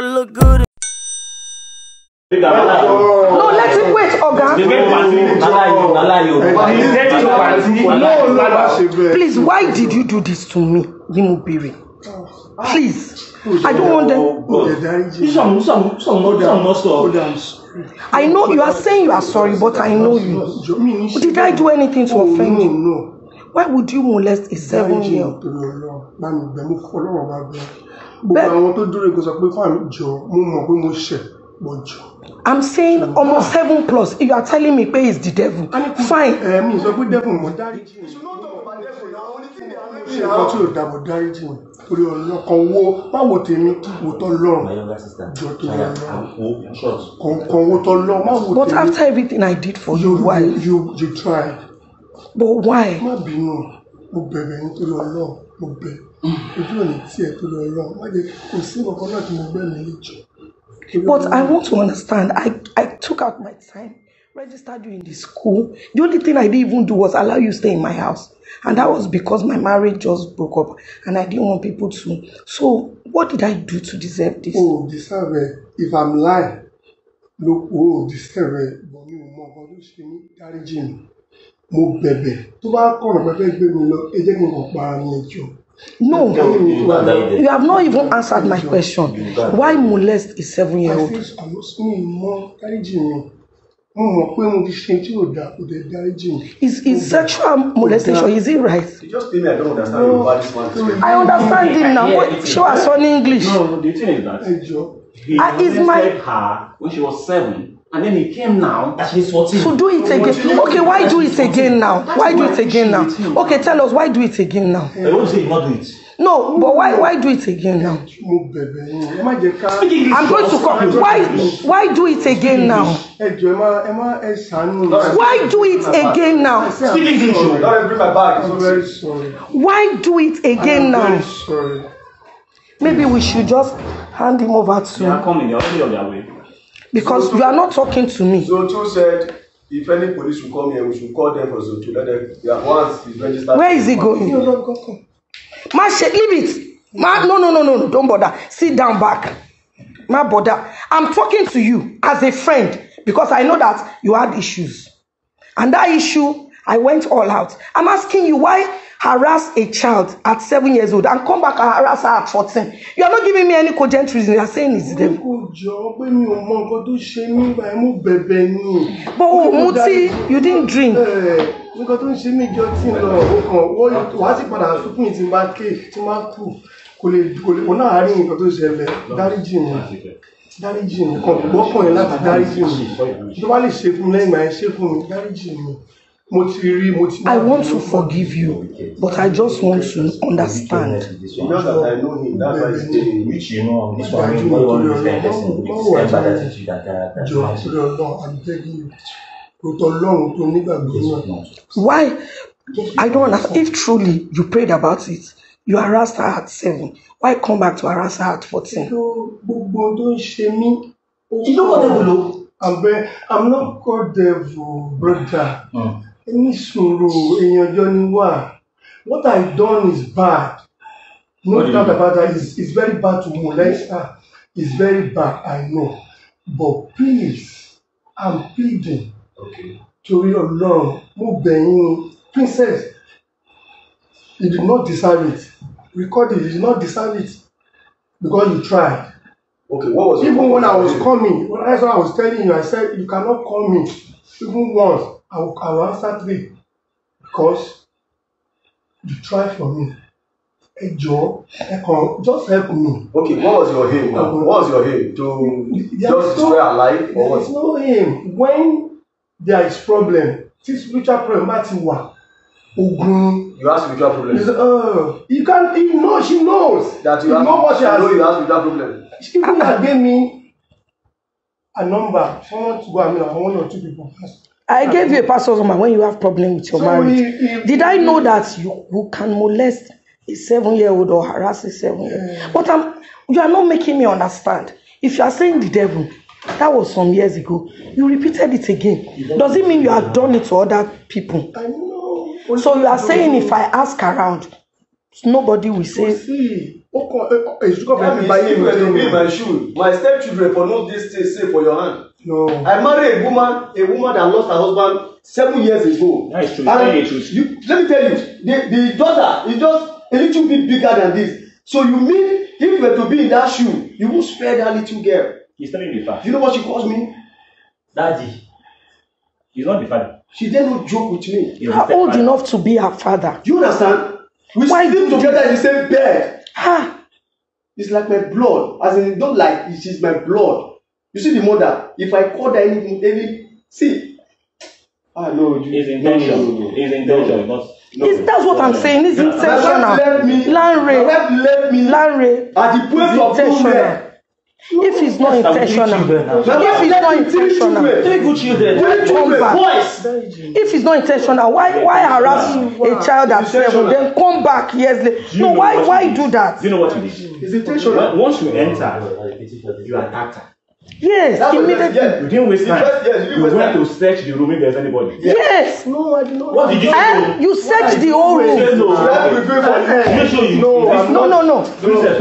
look good. No, let him wait, Oga. Please, why did you do this to me, Limubiri? Please, I don't want them. I know you are saying you are sorry, but I know you. Did I do anything to offend you? No. Why would you molest a 7-year-old? I'm saying almost 7+. If you are telling me pay is the devil, fine. But after everything I did for you, why? You tried. But why? But I want to understand. I took out my time, registered you in the school. The only thing I didn't even do was allow you to stay in my house. And that was because my marriage just broke up and I didn't want people to. So what did I do to deserve this? Oh, deserve it. If I'm lying, look, oh, deserve it. No, you have not even answered my question. Why molest a 7-year-old? Is sexual molestation, is it right? Just tell me, I don't understand you about this one. I understand him now. Show us on English. No, the thing is that he molested her when she was 7. And then he came now that she's 14. So do it again. Okay, why do it again now? Why do it again now? Okay, tell us, why do it again now? I won't say not do it. No, but why do it again now? I'm going to come. Why do it again now? Why do it again now? Speak English. Don't bring my bag. I'm very sorry. Why do it again now? I'm very sorry. Maybe we should just hand him over to. They are coming. They are already on their way. Because you are not talking to me. Zoto said, if any police will come here, we should call them for Zoto. Let them, once he's registered. Where is he going? Go. Leave it. No, don't bother. Sit down back. Ma bother. I'm talking to you as a friend because I know that you had issues. And that issue, I went all out. I'm asking you, why harass a child at 7 years old and come back and harass her at 14? You are not giving me any cogent reason. You are saying it's them. But Muti, you didn't drink. I want to forgive you, but I just want to understand. You know that I know him, that's why he's saying, which you know, this one, I'm begging you. Why? I don't understand. If truly you prayed about it, you harassed her at 7. Why come back to harass her at 14? I'm not called devil, brother. What I've done is bad. No doubt about that. It's very bad to molest her. It's very bad, I know. But please, I'm pleading. Okay. To your Lord, Princess, you did not deserve it. Record it, you did not deserve it. Because you tried. Okay, what was even when I was coming, that's what I was telling you, I said, you cannot call me. Even once, I will answer 3. Because you tried for me. Hey, Joe, just help me. Okay, what was your aim now? What was your aim? To just destroy her life? Or what? There is no aim. When there is problem, this spiritual problem, you have spiritual problem. You can't even know, she knows. That you have, know what she has. know you have spiritual problem. She even gave me a number. Someone to go, I 1 or 2 people. I gave you a pastor's number when you have problem with your marriage. Did I know that you can molest a 7-year-old or harass a 7-year-old? But you are not making me understand. If you are saying the devil, that was some years ago. You repeated it again. Does it mean you have done it to other people? I know. So you are saying if I ask around, nobody will say. See, You should come and buy If you were to be in my shoe, my stepchildren for no this thing safe for your hand. No. I married a woman that lost her husband 7 years ago. That is true. And It's true. let me tell you, the daughter is just a little bit bigger than this. So you mean if you were to be in that shoe, you won't spare that little girl? He's telling the fact. You know what she calls me? Daddy. He's not the father. She did not joke with me. He's Are the old father. enough to be her father. Do you understand? We Why sleep do you- together in the same bed. Ah, It's like my blood. As in, don't like it, she's my blood. You see the mother. If I call her any see. No, His intention. His intention. Not. that's what I'm saying. It's My wife intentional. left me. My Lanre, wife left me Lanre, at the point of no intentional. man. If it's not intentional, My wife if it's not left me three intentional, children. Three good children. Three children, back. boys. if it's not intentional, why harass a child at 7, then come back years later? Do you No, know why what you do did? that? Do you know what you did? It's intentional. Once you enter, you attacked her. Yes, That's what immediately. You didn't waste time. Yes, you You waste went time. to search the room if there's anybody. Yes. No, I did not. What did you And do? you search the whole Say room. no. You have to reveal for you. Make sure you. No, I'm No, no, no. Princess,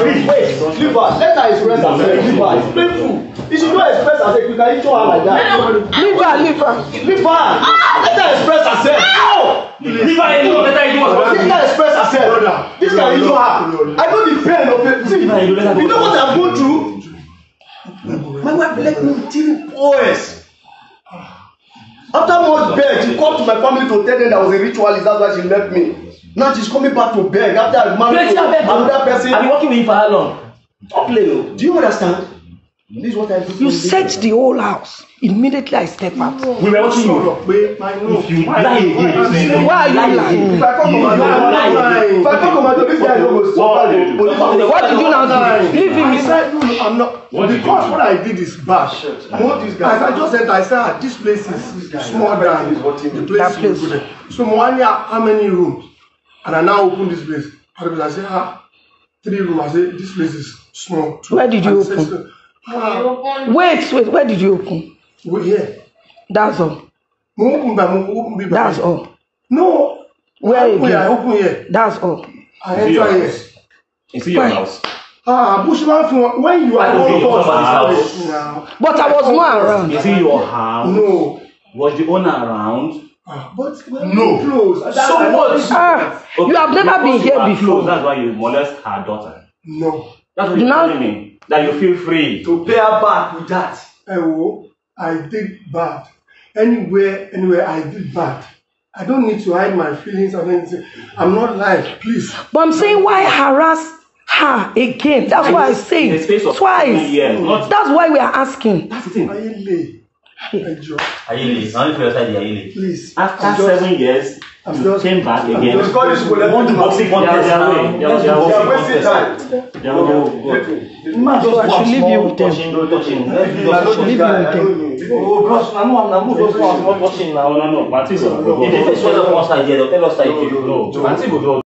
please. Wait. Leave her. Let her express herself. Leave her. It's painful. If she don't express herself, you can eat her like that. Leave her, leave her. Leave her. Let her express herself. No. Leave her alone. Let her do what Let her express herself. This can injure her. I know the pain of it. See, you know what I'm going through? My wife left me with 3 boys. After much beg, she called to my family to tell them that was a ritualist. That's why she left me. Now she's coming back to beg after I married another person. I've been working with you for how long? Don't play, no. Do you understand? This is what I do. You search the whole house. Immediately I step out. We were watching you. If You lie again. Why are you lying? If I come to my door, this guy don't go. What did you now do? Leave him. I said, no, I'm not. What did you Because do? what I did is bad. As I just said, I said, this place is smaller than the That place place. you go there. So Mwanya, how many rooms? And I now open this place. I said, 3 rooms. I said, this place is small. Where did you And he said, open? Wait, where did you open? We're here. That's all. Open That's all. No. Where I again? open here. That's all. I enter here. Is it your house? Bushman, when you are Okay, on somebody's first now. But I was not around. Is it your house? No. Was the owner around? But No. close. So what? Ah, you have never been Because you here are before. close, that's why you molest her daughter. No. That's what you're Now- telling me. That you feel free. To pay her back with that. I did bad. Anywhere I did bad. I don't need to hide my feelings or anything. I'm not lying, please. But I'm saying why harass her again? That's why I say In the space of twice. years, not That's why we are asking. that's the thing. Ayele. Ejo, Ayele, now if you're outside the Ayele. please. After I'm just- 7 years, I'm you just- came back I'm again. just- Because this will let One me boxing contest They are now. wasting- They are They are boxing wasting contest. time. They are Man, just So I watch should leave you small with them. touching, no touching. Let's do I just know touching. this guy. I know you. Oh, bros, I'm moving just one small touching now. No. Martin If they face one of us idea, they'll tell us like No. Martin will do all